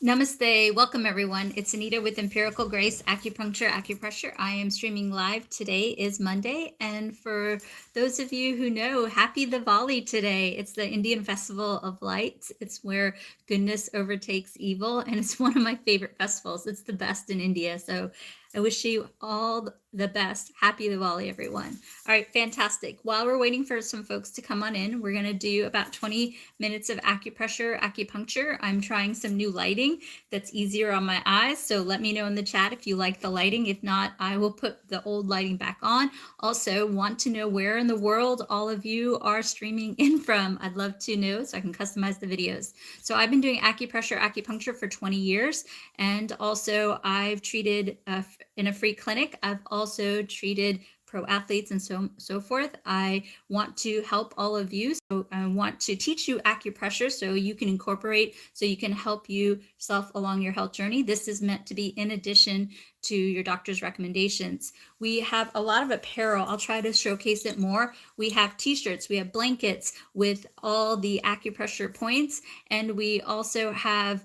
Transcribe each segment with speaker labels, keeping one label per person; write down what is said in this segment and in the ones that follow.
Speaker 1: Namaste. Welcome, everyone. It's Anita with Empirical Grace Acupuncture, Acupressure. I am streaming live. Today is Monday. And for those of you who know, happy Diwali today. It's the Indian Festival of Lights. It's where goodness overtakes evil. And it's one of my favorite festivals. It's the best in India. So I wish you all the best. Happy Diwali, everyone. All right, fantastic. While we're waiting for some folks to come on in, we're going to do about 20 minutes of acupressure, acupuncture. I'm trying some new lighting that's easier on my eyes. So let me know in the chat if you like the lighting. If not, I will put the old lighting back on. Also, want to know where in the world all of you are streaming in from. I'd love to know so I can customize the videos. So I've been doing acupressure, acupuncture for 20 years. And also I've treated in a free clinic. I've also treated pro athletes and so forth. I want to help all of you. So I want to teach you acupressure so you can incorporate, so you can help yourself along your health journey. This is meant to be in addition to your doctor's recommendations. We have a lot of apparel. I'll try to showcase it more. We have t-shirts, we have blankets with all the acupressure points, and we also have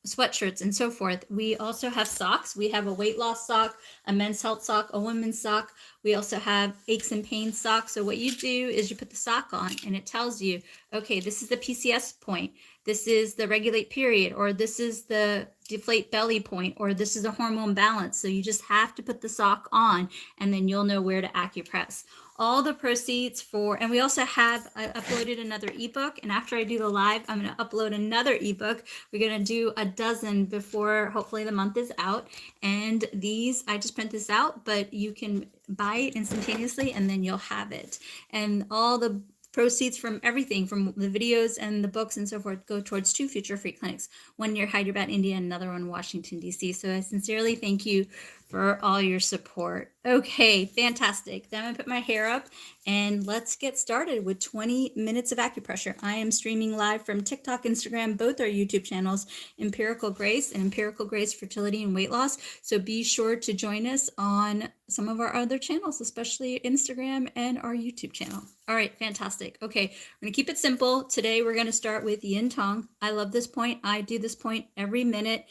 Speaker 1: sweatshirts and so forth. We also have socks. We have a weight loss sock, a men's health sock, a women's sock. We also have aches and pains socks. So what you do is you put the sock on and it tells you, okay, this is the PCS point. This is the regulate period, or this is the deflate belly point, or this is a hormone balance. So you just have to put the sock on and then you'll know where to acupress. All the proceeds for, and we also have, I uploaded another ebook, and after I do the live, I'm going to upload another ebook. We're going to do a dozen before hopefully the month is out. And these, I just print this out, but you can buy it instantaneously and then you'll have it. And all the proceeds from everything, from the videos and the books and so forth, go towards 2 future free clinics, one near Hyderabad, India, and another one in Washington, D.C. So I sincerely thank you for all your support. Okay, fantastic. Then I'm gonna put my hair up and let's get started with 20 minutes of acupressure. I am streaming live from TikTok, Instagram, both our YouTube channels, Empirical Grace and Empirical Grace Fertility and Weight Loss. So be sure to join us on some of our other channels, especially Instagram and our YouTube channel. All right, fantastic. Okay, we're gonna keep it simple. Today we're gonna start with yin tong. I love this point. I do this point every minute.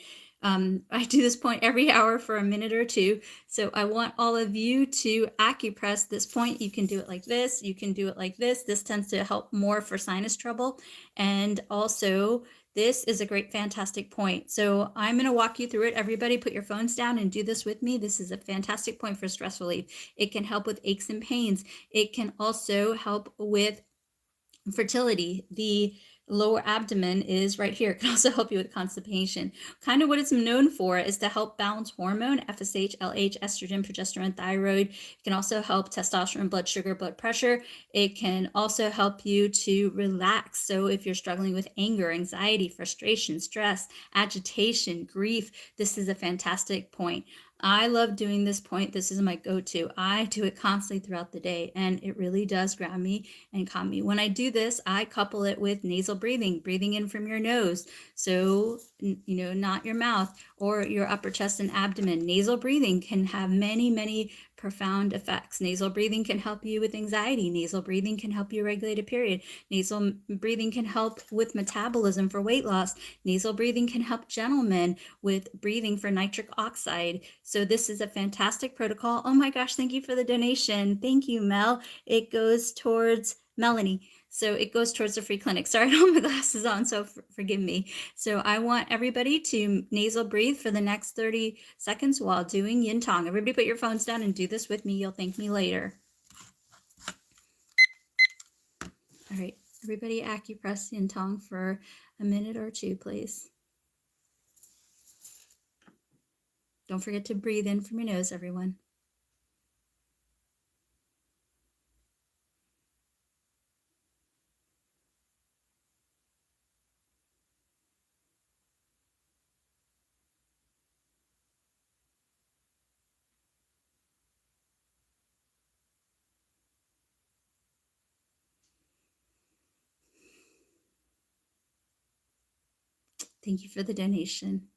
Speaker 1: I do this point every hour for a minute or two. So I want all of you to acupress this point. You can do it like this. You can do it like this. This tends to help more for sinus trouble. And also, this is a great, fantastic point. So I'm going to walk you through it. Everybody put your phones down and do this with me. This is a fantastic point for stress relief. It can help with aches and pains. It can also help with fertility. The lower abdomen is right here. It can also help you with constipation. Kind of what it's known for is to help balance hormone, FSH, LH, estrogen, progesterone, thyroid. It can also help testosterone, blood sugar, blood pressure. It can also help you to relax. So if you're struggling with anger, anxiety, frustration, stress, agitation, grief, this is a fantastic point. I love doing this point. This is my go-to. I do it constantly throughout the day, and it really does ground me and calm me. When I do this, I couple it with nasal breathing, breathing in from your nose. So, not your mouth or your upper chest and abdomen. Nasal breathing can have many, many profound effects. Nasal breathing can help you with anxiety. Nasal breathing can help you regulate a period. Nasal breathing can help with metabolism for weight loss. Nasal breathing can help gentlemen with breathing for nitric oxide. So this is a fantastic protocol. Oh my gosh, thank you for the donation. Thank you, Mel. It goes towards Melanie. So it goes towards the free clinic. Sorry, I don't have my glasses on, so forgive me. So I want everybody to nasal breathe for the next 30 seconds while doing yin tong. Everybody put your phones down and do this with me. You'll thank me later. All right, everybody acupress yin tong for a minute or two, please. Don't forget to breathe in from your nose, everyone. Thank you for the donation.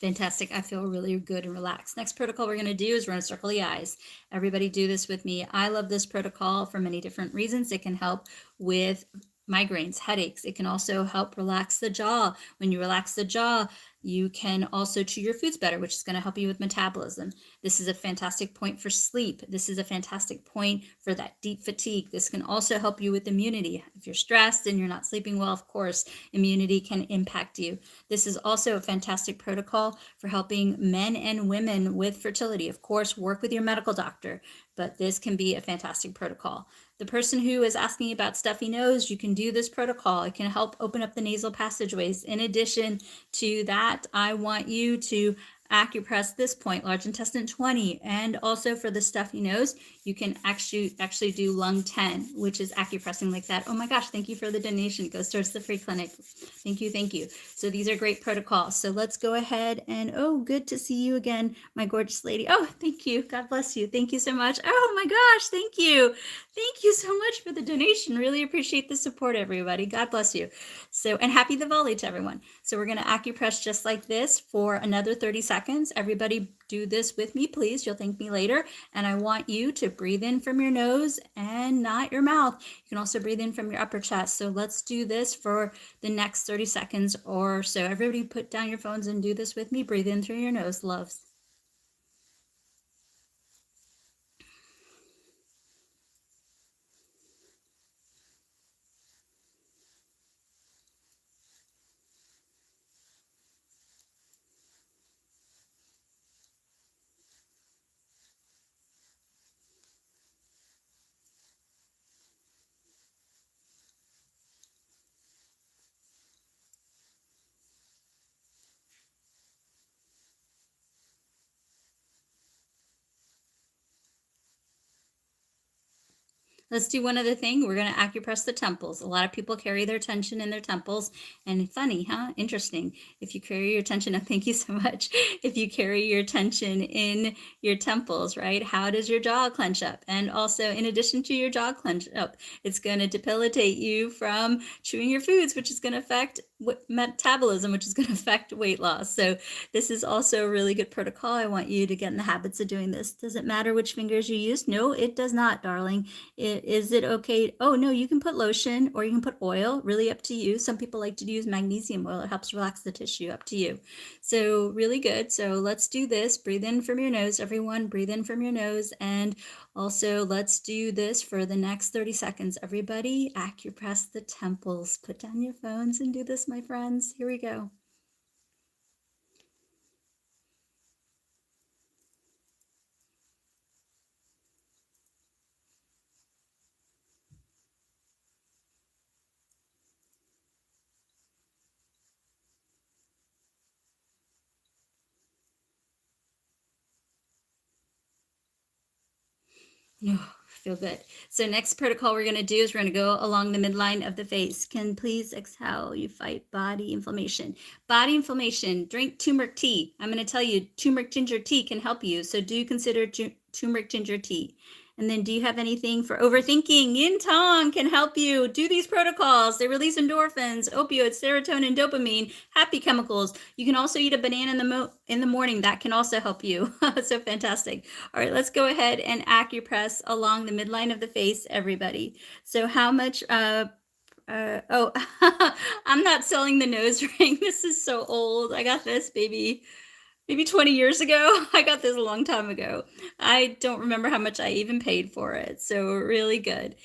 Speaker 1: Fantastic. I feel really good and relaxed. Next protocol we're going to do is we're going to circle the eyes. Everybody do this with me. I love this protocol for many different reasons. It can help with migraines, headaches. It can also help relax the jaw. When you relax the jaw, you can also chew your foods better, which is going to help you with metabolism. This is a fantastic point for sleep. This is a fantastic point for that deep fatigue. This can also help you with immunity. If you're stressed and you're not sleeping well, of course, immunity can impact you. This is also a fantastic protocol for helping men and women with fertility. Of course, work with your medical doctor, but this can be a fantastic protocol. The person who is asking about stuffy nose, you can do this protocol. It can help open up the nasal passageways. In addition to that, I want you to acupress this point, large intestine 20, and also for the stuffy nose, you can actually do lung 10, which is acupressing like that. Oh my gosh, thank you for the donation. It goes towards the free clinic. Thank you, thank you. So these are great protocols. So let's go ahead and, oh, good to see you again, my gorgeous lady. Oh, thank you. God bless you. Thank you so much. Oh my gosh, thank you. Thank you so much for the donation. Really appreciate the support, everybody. God bless you. So, and happy Diwali to everyone. So we're going to acupress just like this for another 30 seconds. Everybody do this with me, please. You'll thank me later. And I want you to breathe in from your nose and not your mouth. You can also breathe in from your upper chest. So let's do this for the next 30 seconds or so. Everybody put down your phones and do this with me. Breathe in through your nose, loves. Let's do one other thing. We're going to acupress the temples. A lot of people carry their tension in their temples. And funny, huh? Interesting. If you carry your tension, thank you so much. If you carry your tension in your temples, right? How does your jaw clench up? And also, in addition to your jaw clench up, it's going to debilitate you from chewing your foods, which is going to affect metabolism, which is going to affect weight loss. So this is also a really good protocol. I want you to get in the habits of doing this. Does it matter which fingers you use? No, it does not, darling. Is it okay? Oh, no, you can put lotion or you can put oil, really up to you. Some people like to use magnesium oil. It helps relax the tissue, up to you. So really good. So let's do this. Breathe in from your nose, everyone. Breathe in from your nose. And also let's do this for the next 30 seconds. Everybody, acupress the temples. Put down your phones and do this, my friends. Here we go. Oh, feel good. So next protocol we're going to do is we're going to go along the midline of the face. Can please exhale. You fight body inflammation. Body inflammation, drink turmeric tea. I'm going to tell you turmeric ginger tea can help you. So do consider turmeric ginger tea. And then do you have anything for overthinking? Yin Tong can help you. Do these protocols. They release endorphins, opioids, serotonin, dopamine, happy chemicals. You can also eat a banana in the morning. That can also help you. So fantastic. All right, let's go ahead and acupress along the midline of the face, everybody. So how much... oh, I'm not selling the nose ring. This is so old. I got this, baby. Maybe 20 years ago. I got this a long time ago. I don't remember how much I even paid for it. So really good.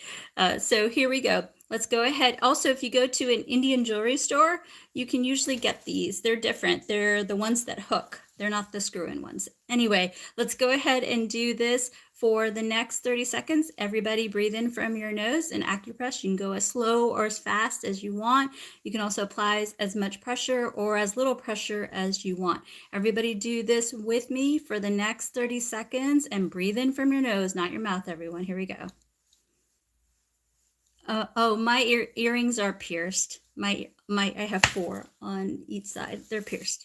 Speaker 1: So here we go. Let's go ahead. Also, if you go to an Indian jewelry store, you can usually get these. They're different. They're the ones that hook. They're not the screw-in ones. Anyway, let's go ahead and do this for the next 30 seconds. Everybody breathe in from your nose and acupress. You can go as slow or as fast as you want. You can also apply as much pressure or as little pressure as you want. Everybody do this with me for the next 30 seconds and breathe in from your nose, not your mouth, everyone. Here we go. Oh, my earrings are pierced. I have 4 on each side. They're pierced.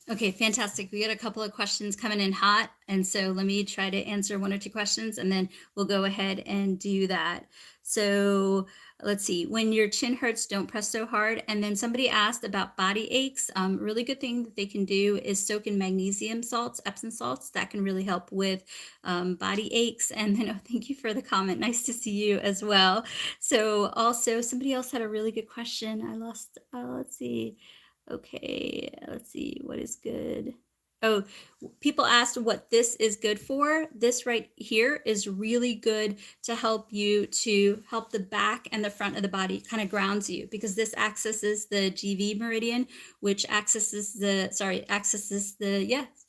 Speaker 1: Okay, fantastic. We got a couple of questions coming in hot. And so let me try to answer one or two questions and then we'll go ahead and do that. So let's see, when your chin hurts, don't press so hard. And then somebody asked about body aches. Really good thing that they can do is soak in magnesium salts, Epsom salts. That can really help with body aches. And then, oh, thank you for the comment. Nice to see you as well. So also somebody else had a really good question. I lost, let's see. Okay, let's see what is good. Oh, people asked what this is good for. This right here is really good to help you to help the back and the front of the body, kind of grounds you, because this accesses the GV meridian, which accesses the,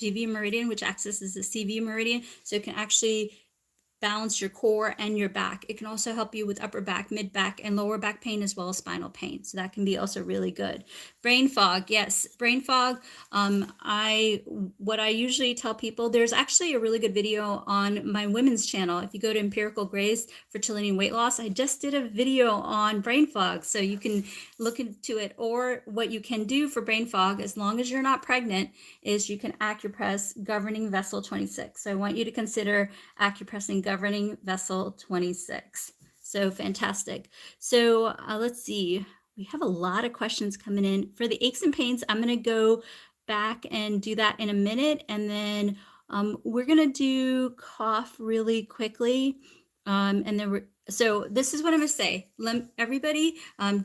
Speaker 1: GV meridian, which accesses the CV meridian. So it can actually balance your core and your back. It can also help you with upper back, mid back, and lower back pain, as well as spinal pain. So that can be also really good. Brain fog, yes, brain fog. What I usually tell people, there's actually a really good video on my women's channel. If you go to Empirical Grace, Fertility and Weight Loss, I just did a video on brain fog, so you can look into it. Or what you can do for brain fog, as long as you're not pregnant, is you can acupress governing vessel 26. So I want you to consider acupressing governing vessel 26. So fantastic. So let's see. We have a lot of questions coming in. For the aches and pains, I'm going to go back and do that in a minute. And then we're going to do cough really quickly. And then so this is what I'm going to say. Let everybody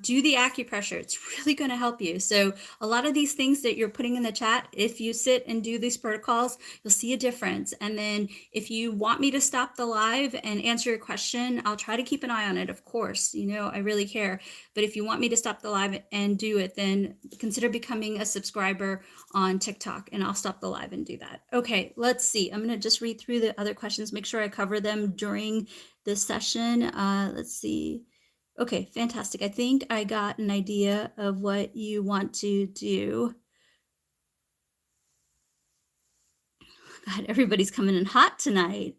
Speaker 1: do the acupressure. It's really going to help you. So a lot of these things that you're putting in the chat, if you sit and do these protocols, you'll see a difference. And then if you want me to stop the live and answer your question, I'll try to keep an eye on it, of course. You know, I really care. But if you want me to stop the live and do it, then consider becoming a subscriber on TikTok and I'll stop the live and do that. Okay, let's see. I'm going to just read through the other questions, make sure I cover them during this session. Let's see. Okay, fantastic. I think I got an idea of what you want to do. God, everybody's coming in hot tonight.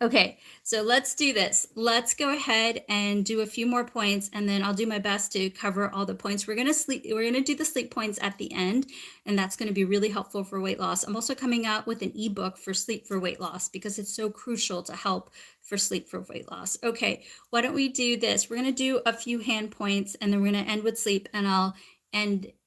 Speaker 1: Okay, so let's do this. Let's go ahead and do a few more points, and then I'll do my best to cover all the points. We're gonna do the sleep points at the end, and that's gonna be really helpful for weight loss. I'm also coming out with an ebook for sleep for weight loss because it's so crucial to help for sleep for weight loss. Okay, why don't we do this? We're gonna do a few hand points, and then we're gonna end with sleep, and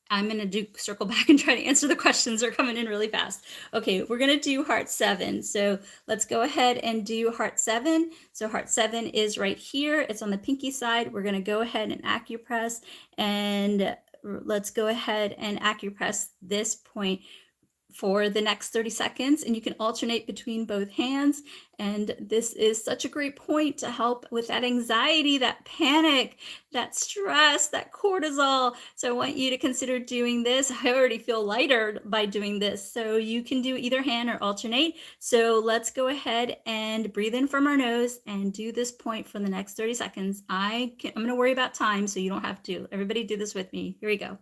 Speaker 1: I'm going to circle back and try to answer the questions. They're coming in really fast. Okay, we're going to do heart 7. So let's go ahead and do heart 7. So heart 7 is right here. It's on the pinky side. We're going to go ahead and acupress, and let's go ahead and acupress this point for the next 30 seconds, and you can alternate between both hands. And this is such a great point to help with that anxiety, that panic, that stress, that cortisol. So I want you to consider doing this. I already feel lighter by doing this. So you can do either hand or alternate. So let's go ahead and breathe in from our nose and do this point for the next 30 seconds. I'm going to worry about time so you don't have to. Everybody do this with me. Here we go.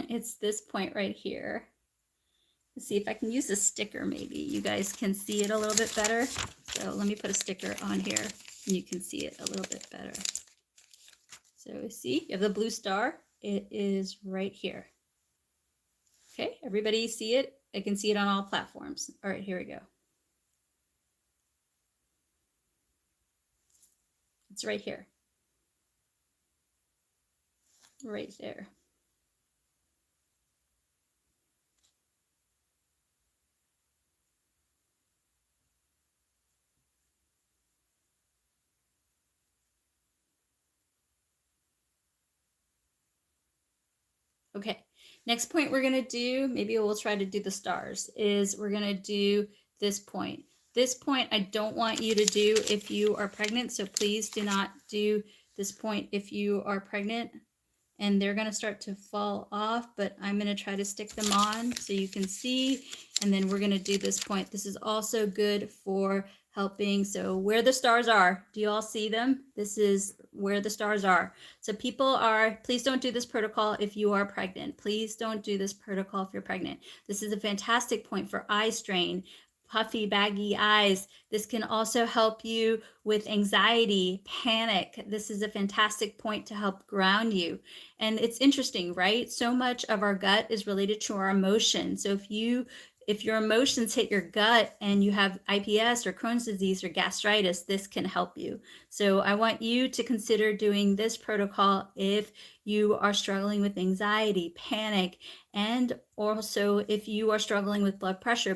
Speaker 1: It's this point right here. Let's see if I can use a sticker. Maybe you guys can see it a little bit better. So let me put a sticker on here and you can see it a little bit better. So see, you have the blue star. It is right here. Okay, everybody see it? I can see it on all platforms. All right, here we go. It's right here. Right there. Okay, next point we're going to do, maybe we'll try to do the stars, is we're going to do this point. This point I don't want you to do if you are pregnant, so please do not do this point if you are pregnant. And they're going to start to fall off, but I'm going to try to stick them on so you can see. And then we're going to do this point. This is also good for helping. So where the stars are, do you all see them? This is where the stars are. So people are, please don't do this protocol if you are pregnant. Please don't do this protocol if you're pregnant. This is a fantastic point for eye strain, puffy, baggy eyes. This can also help you with anxiety, panic. This is a fantastic point to help ground you. And it's interesting, right? So much of our gut is related to our emotions. So if your emotions hit your gut and you have IBS or Crohn's disease or gastritis, this can help you. So I want you to consider doing this protocol if you are struggling with anxiety, panic, and also if you are struggling with blood pressure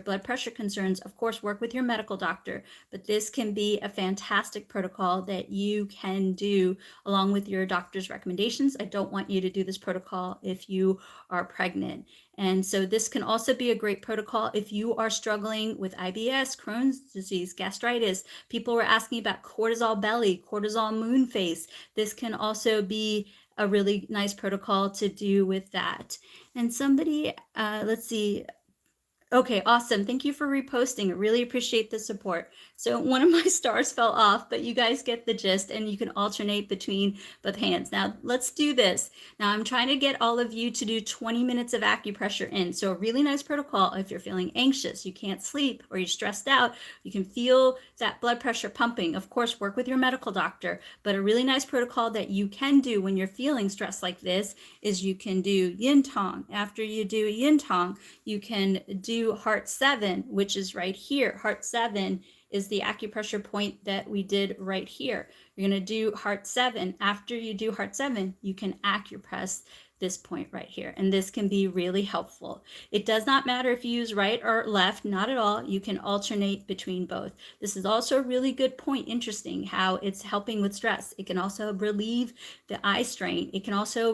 Speaker 1: concerns. Of course, work with your medical doctor, but this can be a fantastic protocol that you can do along with your doctor's recommendations. I don't want you to do this protocol if you are pregnant. And so this can also be a great protocol if you are struggling with IBS, Crohn's disease, gastritis. People were asking about cortisol belly, cortisol moon face. This can also be a really nice protocol to do with that. And somebody, let's see. Okay, awesome. Thank you for reposting. I really appreciate the support. So one of my stars fell off, but you guys get the gist, and you can alternate between both hands. Now let's do this. Now I'm trying to get all of you to do 20 minutes of acupressure in. So a really nice protocol if you're feeling anxious, you can't sleep, or you're stressed out, you can feel that blood pressure pumping. Of course, work with your medical doctor, but a really nice protocol that you can do when you're feeling stressed like this is you can do yin tong. After you do yin tong, you can do heart 7, which is right here. Heart 7 is the acupressure point that we did right here. You're going to do heart 7. After you do heart 7, you can acupress this point right here, and this can be really helpful. It does not matter if you use right or left, not at all. You can alternate between both. This is also a really good point. Interesting how it's helping with stress. It can also relieve the eye strain. It can also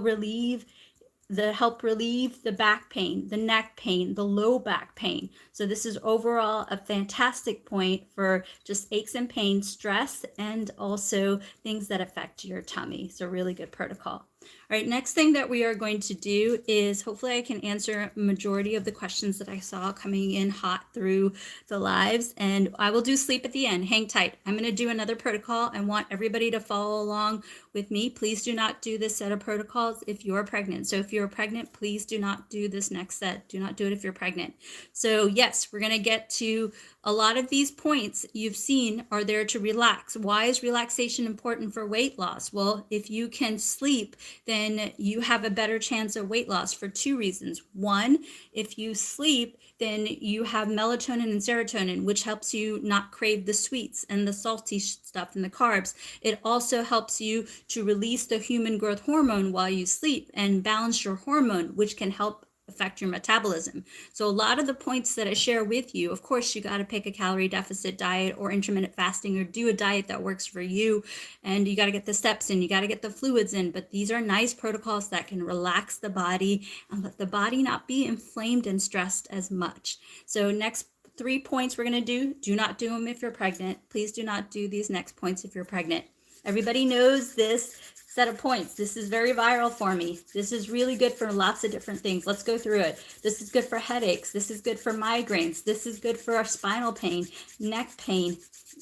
Speaker 1: help relieve the back pain, the neck pain, the low back pain. So this is overall a fantastic point for just aches and pain, stress, and also things that affect your tummy. So really good protocol. All right, next thing that we are going to do is hopefully I can answer a majority of the questions that I saw coming in hot through the lives, and I will do sleep at the end. Hang tight. I'm going to do another protocol. I want everybody to follow along with me. Please do not do this set of protocols if you're pregnant. So if you're pregnant, please do not do this next set. Do not do it if you're pregnant. So yes, we're going to get to a lot of these points you've seen are there to relax. Why is relaxation important for weight loss? Well, if you can sleep, then you have a better chance of weight loss for 2 reasons. One, if you sleep, then you have melatonin and serotonin, which helps you not crave the sweets and the salty stuff and the carbs. It also helps you to release the human growth hormone while you sleep and balance your hormone, which can help affect your metabolism. So a lot of the points that I share with you, of course, you got to pick a calorie deficit diet or intermittent fasting or do a diet that works for you. And you got to get the steps in, you got to get the fluids in. But these are nice protocols that can relax the body and let the body not be inflamed and stressed as much. So next 3 points we're going to do not do them if you're pregnant. Please do not do these next points if you're pregnant. Everybody knows this set of points. This is very viral for me. This is really good for lots of different things. Let's go through it. This is good for headaches. This is good for migraines. This is good for our spinal pain, neck pain,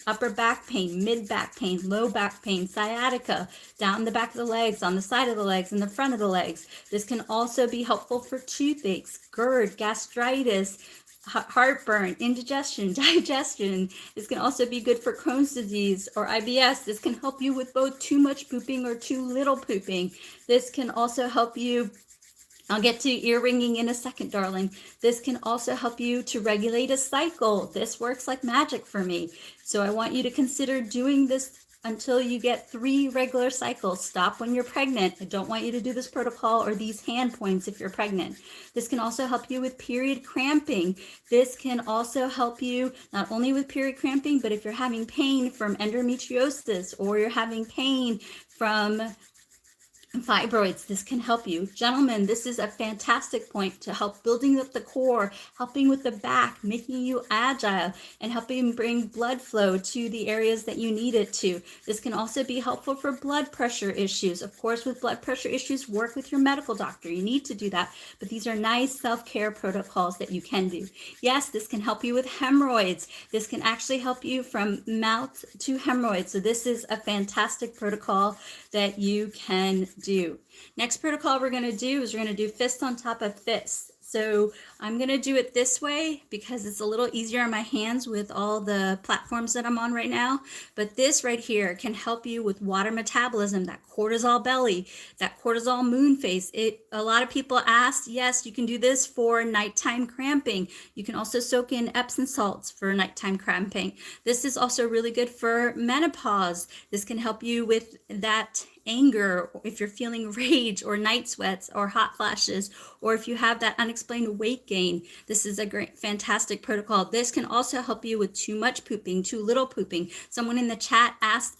Speaker 1: upper back pain, mid back pain, low back pain, sciatica, down the back of the legs, on the side of the legs, and the front of the legs. This can also be helpful for toothaches, GERD, gastritis, heartburn, indigestion, digestion. This can also be good for Crohn's disease or IBS. This can help you with both too much pooping or too little pooping. This can also help you, I'll get to ear ringing in a second, darling. This can also help you to regulate a cycle. This works like magic for me. So I want you to consider doing this until you get 3 regular cycles. Stop when you're pregnant. I don't want you to do this protocol or these hand points if you're pregnant. This can also help you with period cramping. This can also help you not only with period cramping, but if you're having pain from endometriosis or you're having pain from Fibroids, this can help you. Gentlemen, this is a fantastic point to help building up the core, helping with the back, making you agile, and helping bring blood flow to the areas that you need it to. This can also be helpful for blood pressure issues. Of course, with blood pressure issues, work with your medical doctor. You need to do that, but these are nice self-care protocols that you can do. Yes, this can help you with hemorrhoids. This can actually help you from mouth to hemorrhoids. So this is a fantastic protocol that you can do. Next protocol we're going to do is we're going to do fist on top of fist. So I'm going to do it this way because it's a little easier on my hands with all the platforms that I'm on right now. But this right here can help you with water metabolism, that cortisol belly, that cortisol moon face. A lot of people ask, yes, you can do this for nighttime cramping. You can also soak in Epsom salts for nighttime cramping. This is also really good for menopause. This can help you with that anger, if you're feeling rage or night sweats or hot flashes, or if you have that unexplained weight gain. This is a great, fantastic protocol. This can also help you with too much pooping, too little pooping. Someone in the chat asking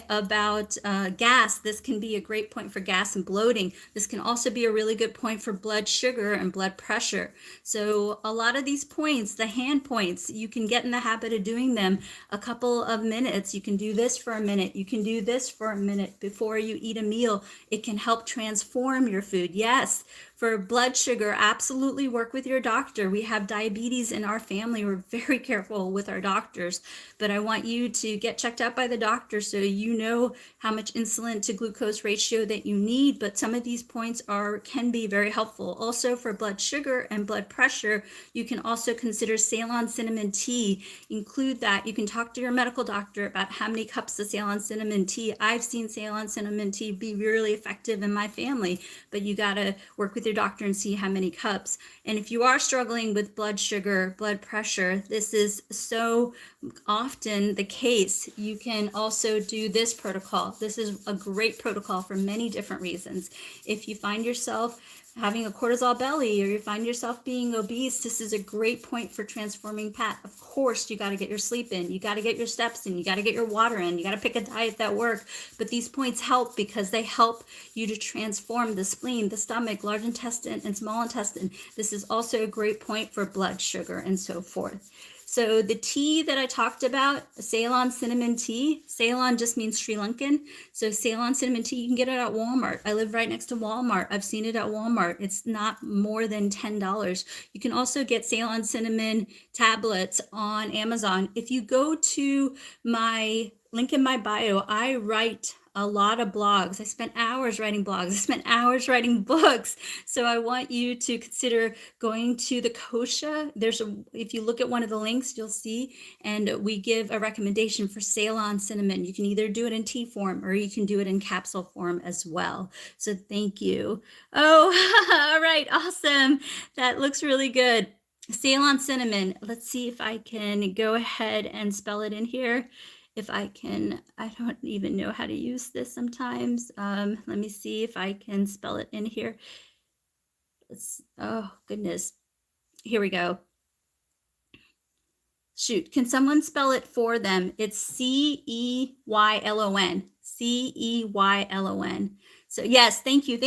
Speaker 1: about gas. This can be a great point for gas and bloating. This can also be a really good point for blood sugar and blood pressure. So a lot of these points, the hand points, you can get in the habit of doing them a couple of minutes. You can do this for a minute. You can do this for a minute before you eat a meal. It can help transform your food. Yes, for blood sugar, absolutely work with your doctor. We have diabetes in our family. We're very careful with our doctors, but I want you to get checked out by the doctor so you know how much insulin to glucose ratio that you need. But some of these points can be very helpful. Also for blood sugar and blood pressure, you can also consider Ceylon cinnamon tea. Include that. You can talk to your medical doctor about how many cups of Ceylon cinnamon tea. I've seen Ceylon cinnamon tea be really effective in my family, but you got to work with your doctor and see how many cups. And if you are struggling with blood sugar, blood pressure, this is so often the case. You can also do this protocol. This is a great protocol for many different reasons. If you find yourself having a cortisol belly or you find yourself being obese, this is a great point for transforming fat. Of course, you got to get your sleep in, you got to get your steps in, you got to get your water in, you got to pick a diet that works. But these points help because they help you to transform the spleen, the stomach, large intestine, and small intestine. This is also a great point for blood sugar and so forth. So the tea that I talked about, Ceylon cinnamon tea, Ceylon just means Sri Lankan. So Ceylon cinnamon tea, you can get it at Walmart. I live right next to Walmart. I've seen it at Walmart. It's not more than $10. You can also get Ceylon cinnamon tablets on Amazon. If you go to my link in my bio, I write a lot of blogs. I spent hours writing blogs. I spent hours writing books. So I want you to consider going to the kosha. If you look at one of the links, you'll see, and we give a recommendation for Ceylon cinnamon. You can either do it in tea form or you can do it in capsule form as well. So thank you. Oh, all right. Awesome. That looks really good. Ceylon cinnamon. Let's see if I can go ahead and spell it in here. If I can, I don't even know how to use this sometimes. Let me see if I can spell it in here. Oh, goodness. Here we go. Shoot, can someone spell it for them? It's Ceylon. Ceylon. So yes, thank you.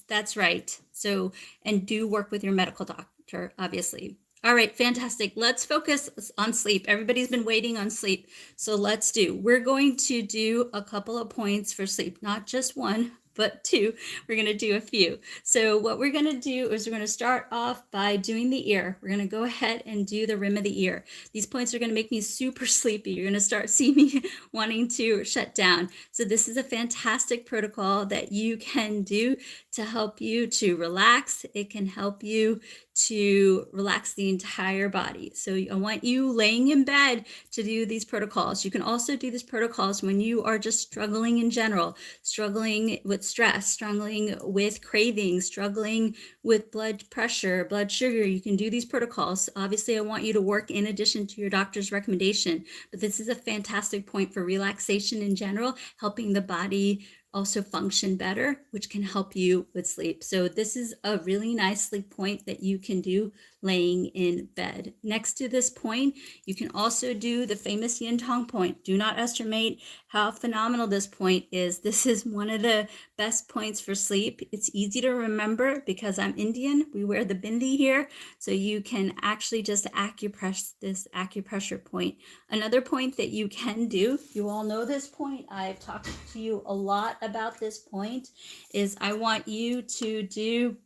Speaker 1: That's right. So, and do work with your medical doctor, obviously. All right, fantastic. Let's focus on sleep. Everybody's been waiting on sleep. So we're going to do a couple of points for sleep, not just one, but two. We're going to do a few. So what we're going to do is we're going to start off by doing the ear. We're going to go ahead and do the rim of the ear. These points are going to make me super sleepy. You're going to start seeing me wanting to shut down. So this is a fantastic protocol that you can do to help you to relax. It can help you to relax the entire body. So I want you laying in bed to do these protocols. You can also do these protocols when you are just struggling in general, struggling with stress, struggling with cravings, struggling with blood pressure, blood sugar. You can do these protocols. Obviously, I want you to work in addition to your doctor's recommendation, but this is a fantastic point for relaxation in general, helping the body also function better, which can help you with sleep. So this is a really nice sleep point that you can do laying in bed. Next to this point, you can also do the famous yin tong point. Do not estimate how phenomenal this point is. This is one of the best points for sleep. It's easy to remember because I'm Indian. We wear the bindi here, so you can actually just acupress this acupressure point. Another point that you can do, you all know this point, I've talked to you a lot about this point, is I want you to do,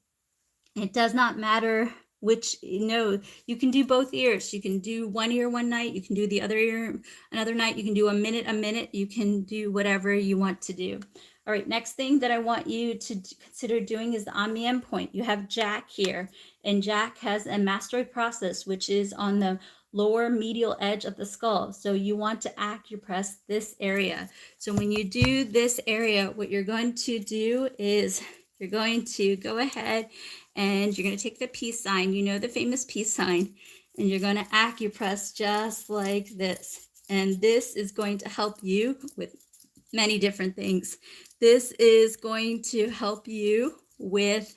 Speaker 1: it does not matter which, you can do both ears. You can do one ear one night, you can do the other ear another night, you can do a minute, you can do whatever you want to do. All right, next thing that I want you to consider doing is the Amien point. You have Jack here, and Jack has a mastoid process, which is on the lower medial edge of the skull. So you want to acupress this area. So when you do this area, what you're going to do is you're going to go ahead and you're going to take the peace sign, the famous peace sign, and you're going to acupress just like this. And this is going to help you with many different things. This is going to help you with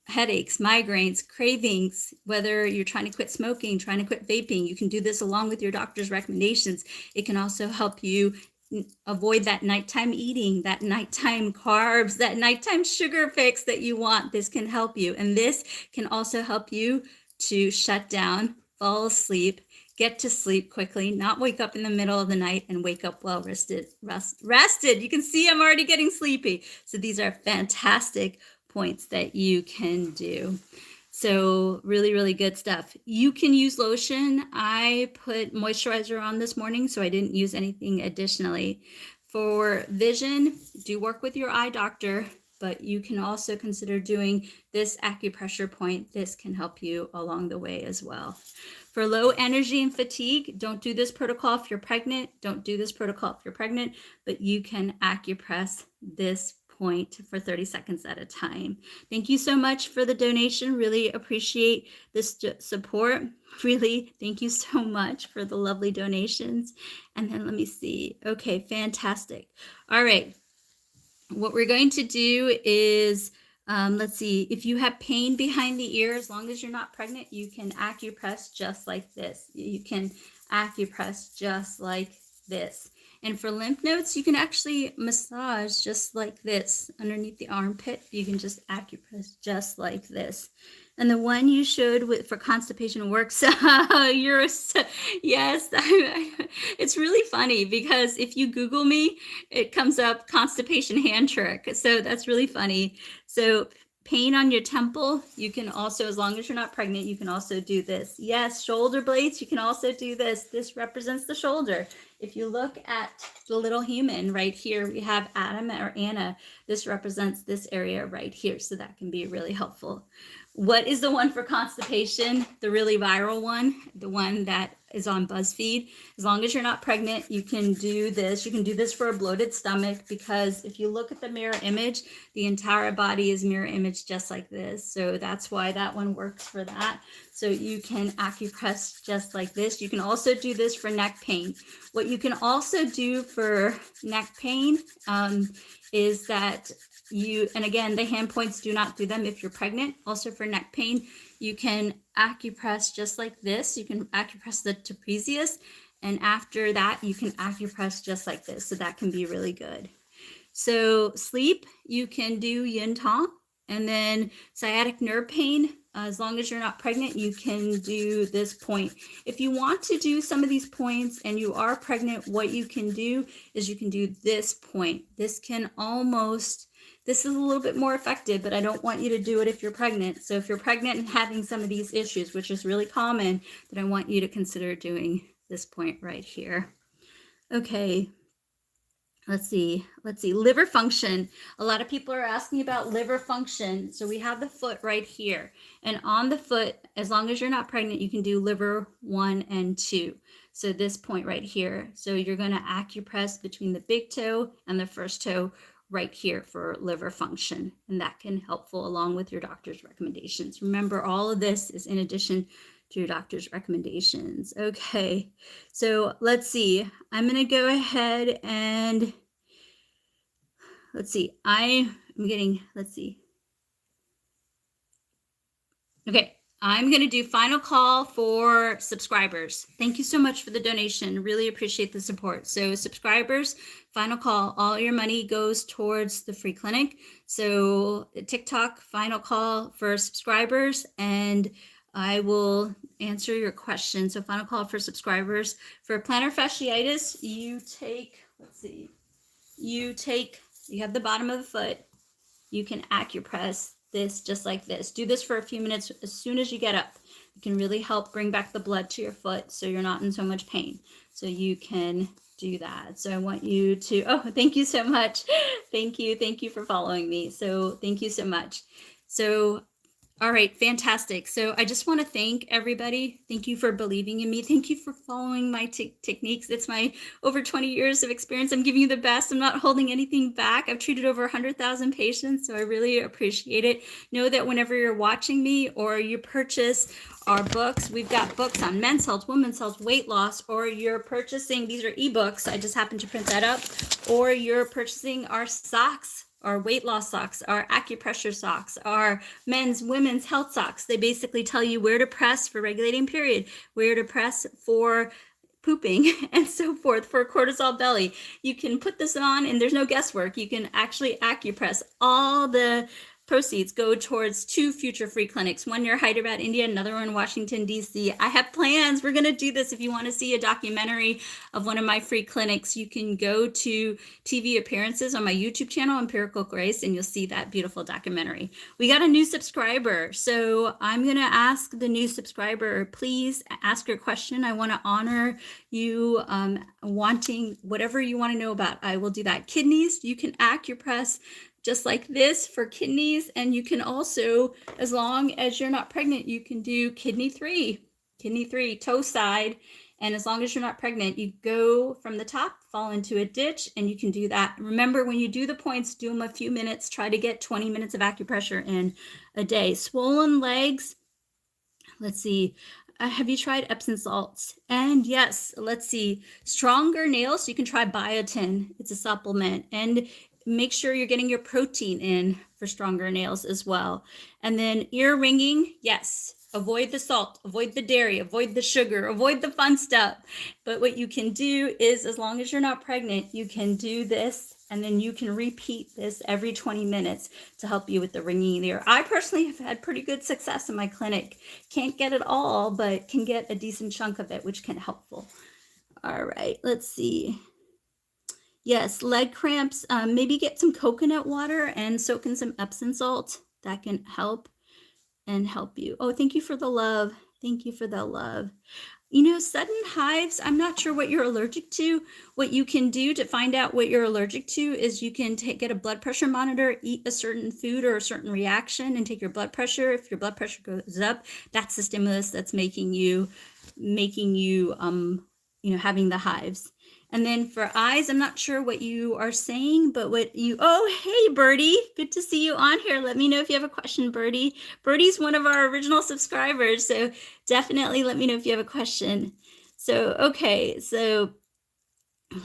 Speaker 1: headaches, migraines, cravings, whether you're trying to quit smoking, trying to quit vaping. You can do this along with your doctor's recommendations. It can also help you avoid that nighttime eating, that nighttime carbs, that nighttime sugar fix that you want. This can help you. And this can also help you to shut down, fall asleep, get to sleep quickly, not wake up in the middle of the night, and wake up well rested. You can see I'm already getting sleepy. So these are fantastic points that you can do. So really, really good stuff. You can use lotion. I put moisturizer on this morning, so I didn't use anything additionally. For vision, do work with your eye doctor, but you can also consider doing this acupressure point. This can help you along the way as well. For low energy and fatigue, don't do this protocol if you're pregnant. Don't do this protocol if you're pregnant, but you can acupress this point for 30 seconds at a time. Thank you so much for the donation. Really appreciate this support. Really, thank you so much for the lovely donations. And then let me see. Okay, fantastic. All right. What we're going to do is, let's see, if you have pain behind the ear, as long as you're not pregnant, you can acupress just like this. You can acupress just like this. And for lymph nodes, you can actually massage just like this underneath the armpit. You can just acupress just like this. And the one you showed for constipation works. Yes, it's really funny because if you Google me, it comes up constipation hand trick. So that's really funny. So pain on your temple, you can also, as long as you're not pregnant, you can also do this. Yes, shoulder blades, you can also do this. This represents the shoulder. If you look at the little human right here, we have Adam or Anna. This represents this area right here. So that can be really helpful. What is the one for constipation? The really viral one, the one that is on BuzzFeed. As long as you're not pregnant, you can do this. You can do this for a bloated stomach, because if you look at the mirror image, the entire body is mirror image just like this. So that's why that one works for that. So you can acupress just like this. You can also do this for neck pain. What you can also do for neck pain is that and again, the hand points, do not do them if you're pregnant. Also for neck pain, you can acupress just like this. You can acupress the trapezius, and after that, you can acupress just like this. So that can be really good. So sleep, you can do yin tong, and then sciatic nerve pain, as long as you're not pregnant, you can do this point. If you want to do some of these points and you are pregnant, what you can do is you can do this point. This is a little bit more effective, but I don't want you to do it if you're pregnant. So if you're pregnant and having some of these issues, which is really common, then I want you to consider doing this point right here. Okay. Let's see, liver function. A lot of people are asking about liver function. So we have the foot right here. And on the foot, as long as you're not pregnant, you can do liver 1 and 2. So this point right here. So you're going to acupress between the big toe and the first toe right here for liver function. And that can helpful along with your doctor's recommendations. Remember, all of this is in addition to your doctor's recommendations. Okay, so let's see. I'm going to go ahead and let's see. Okay, I'm going to do final call for subscribers. Thank you so much for the donation. Really appreciate the support. So subscribers, final call, all your money goes towards the free clinic. So TikTok, final call for subscribers, and I will answer your questions. So final call for subscribers. For plantar fasciitis, you have the bottom of the foot. You can acupress this just like this. Do this for a few minutes as soon as you get up. It can really help bring back the blood to your foot so you're not in so much pain. So you can do that. So I want you to, thank you so much. Thank you for following me. So thank you so much. So all right, fantastic. So I just want to thank everybody. Thank you for believing in me. Thank you for following my techniques. It's my over 20 years of experience. I'm giving you the best. I'm not holding anything back. I've treated over 100,000 patients, so I really appreciate it. Know that whenever you're watching me or you purchase our books, we've got books on men's health, women's health, weight loss, or you're purchasing, these are ebooks. I just happened to print that up, or you're purchasing our socks, our weight loss socks, our acupressure socks, our men's, women's health socks. They basically tell you where to press for regulating period, where to press for pooping, and so forth, for cortisol belly. You can put this on and there's no guesswork. You can actually acupress. All the proceeds go towards 2 future free clinics, one near Hyderabad, India, another one in Washington, D.C. I have plans. We're going to do this. If you want to see a documentary of one of my free clinics, you can go to TV appearances on my YouTube channel, Empirical Grace, and you'll see that beautiful documentary. We got a new subscriber. So I'm going to ask the new subscriber, please ask your question. I want to honor you wanting whatever you want to know about. I will do that. Kidneys, you can acupress just like this for kidneys. And you can also, as long as you're not pregnant, you can do kidney 3, toe side. And as long as you're not pregnant, you go from the top, fall into a ditch, and you can do that. Remember, when you do the points, do them a few minutes. Try to get 20 minutes of acupressure in a day. Swollen legs, let's see. Have you tried Epsom salts? And yes, let's see. Stronger nails, you can try biotin. It's a supplement. And make sure you're getting your protein in for stronger nails as well. And then ear ringing, yes. Avoid the salt, avoid the dairy, avoid the sugar, avoid the fun stuff. But what you can do is, as long as you're not pregnant, you can do this, and then you can repeat this every 20 minutes to help you with the ringing in the ear. I personally have had pretty good success in my clinic. Can't get it all, but can get a decent chunk of it, which can be helpful. All right, let's see. Yes, leg cramps, maybe get some coconut water and soak in some Epsom salt. That can help you. Oh, thank you for the love. Thank you for the love. You know, sudden hives, I'm not sure what you're allergic to. What you can do to find out what you're allergic to is you can get a blood pressure monitor, eat a certain food or a certain reaction, and take your blood pressure. If your blood pressure goes up, that's the stimulus that's making you having the hives. And then for eyes, I'm not sure what you are saying, but hey, Birdie, good to see you on here. Let me know if you have a question, Birdie. Birdie's one of our original subscribers, so definitely let me know if you have a question. So, okay, so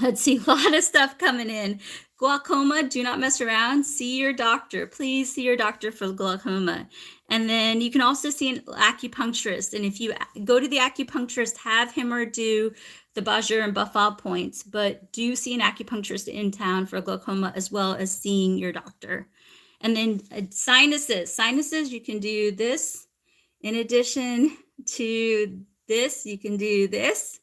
Speaker 1: let's see, a lot of stuff coming in. Glaucoma, do not mess around. See your doctor. Please see your doctor for glaucoma. And then you can also see an acupuncturist. And if you go to the acupuncturist, have him or do the Bajur and Buffalo points, but do see an acupuncturist in town for glaucoma, as well as seeing your doctor. And then sinuses, you can do this. In addition to this, you can do this.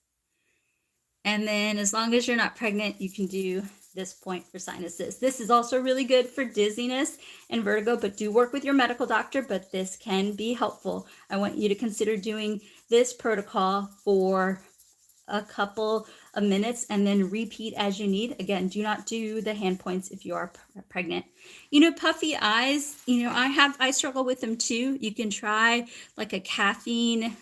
Speaker 1: And then as long as you're not pregnant, you can do this point for sinuses. This is also really good for dizziness and vertigo, but do work with your medical doctor, but this can be helpful. I want you to consider doing this protocol for a couple of minutes and then repeat as you need. Again, do not do the hand points if you are pregnant. Puffy eyes, I struggle with them too. You can try like a caffeine,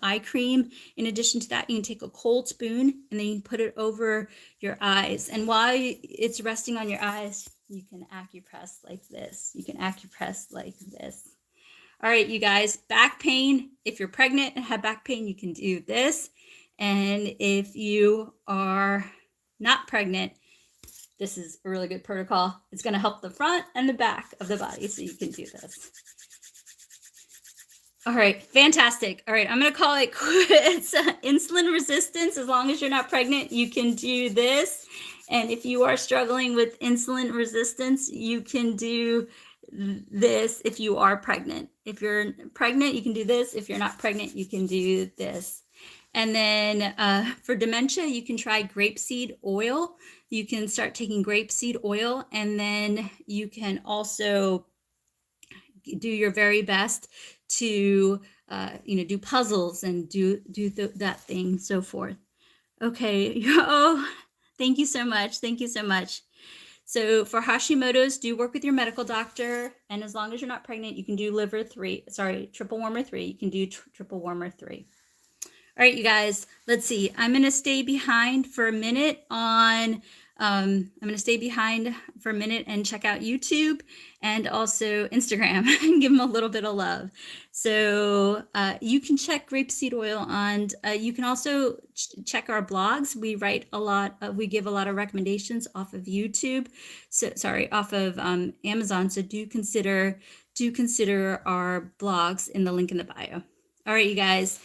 Speaker 1: eye cream. In addition to that, you can take a cold spoon and then you put it over your eyes. And while it's resting on your eyes, you can acupress like this. All right, you guys, back pain. If you're pregnant and have back pain, you can do this. And if you are not pregnant, this is a really good protocol. It's going to help the front and the back of the body, so you can do this. All right, fantastic. All right, I'm going to call it quits. Insulin resistance, as long as you're not pregnant, you can do this. And if you are struggling with insulin resistance, you can do this if you are pregnant. If you're pregnant, you can do this. If you're not pregnant, you can do this. And then for dementia, you can try grapeseed oil. You can start taking grapeseed oil, and then you can also do your very best to do puzzles and do that thing, so forth. Okay. Oh, thank you so much. Thank you so much. So for Hashimoto's, do work with your medical doctor, and as long as you're not pregnant, you can do triple warmer 3. You can do triple warmer 3. All right, you guys, let's see. I'm going to stay behind for a minute on I'm going to stay behind for a minute and check out YouTube and also Instagram and give them a little bit of love. So you can check grapeseed oil, and you can also check our blogs. We write a lot. We give a lot of recommendations off of YouTube. Off of Amazon. So do consider our blogs in the link in the bio. All right, you guys.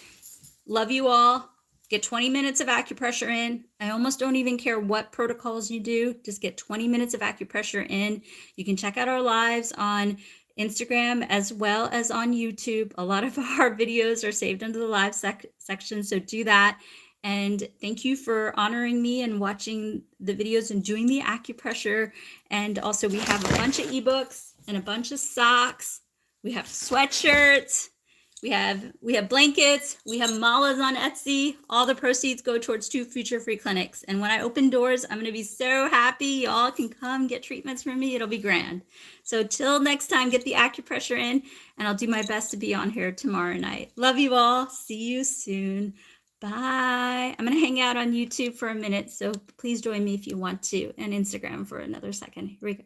Speaker 1: Love you all. Get 20 minutes of acupressure in. I almost don't even care what protocols you do. Just get 20 minutes of acupressure in. You can check out our lives on Instagram as well as on YouTube. A lot of our videos are saved under the live section, so do that. And thank you for honoring me and watching the videos and doing the acupressure. And also we have a bunch of ebooks and a bunch of socks. We have sweatshirts. We have blankets, we have malas on Etsy. All the proceeds go towards 2 future free clinics. And when I open doors, I'm going to be so happy. Y'all can come get treatments from me. It'll be grand. So till next time, get the acupressure in, and I'll do my best to be on here tomorrow night. Love you all. See you soon. Bye. I'm going to hang out on YouTube for a minute, so please join me if you want to, and Instagram for another second. Here we go.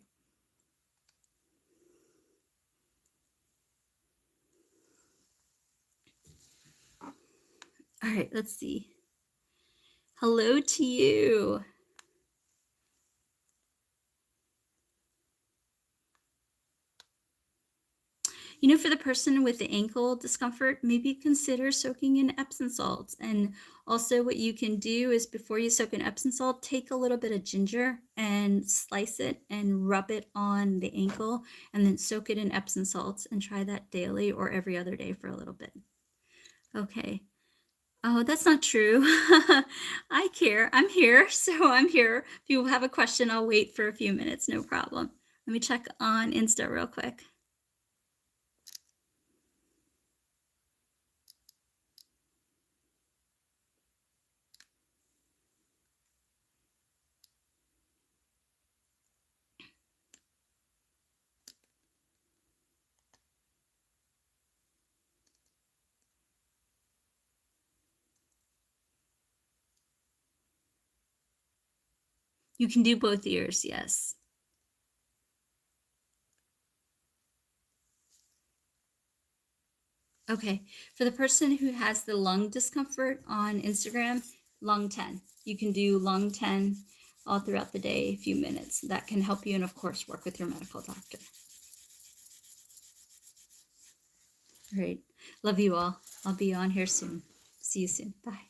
Speaker 1: All right, let's see. Hello to you. For the person with the ankle discomfort, maybe consider soaking in Epsom salts. And also what you can do is, before you soak in Epsom salt, take a little bit of ginger and slice it and rub it on the ankle, and then soak it in Epsom salts, and try that daily or every other day for a little bit. Okay. Oh, that's not true. I care. I'm here. So I'm here. If you have a question, I'll wait for a few minutes. No problem. Let me check on Insta real quick. You can do both ears, yes. Okay, for the person who has the lung discomfort on Instagram, lung 10. You can do lung 10 all throughout the day, a few minutes. That can help you, and of course, work with your medical doctor. All right, love you all. I'll be on here soon. See you soon. Bye.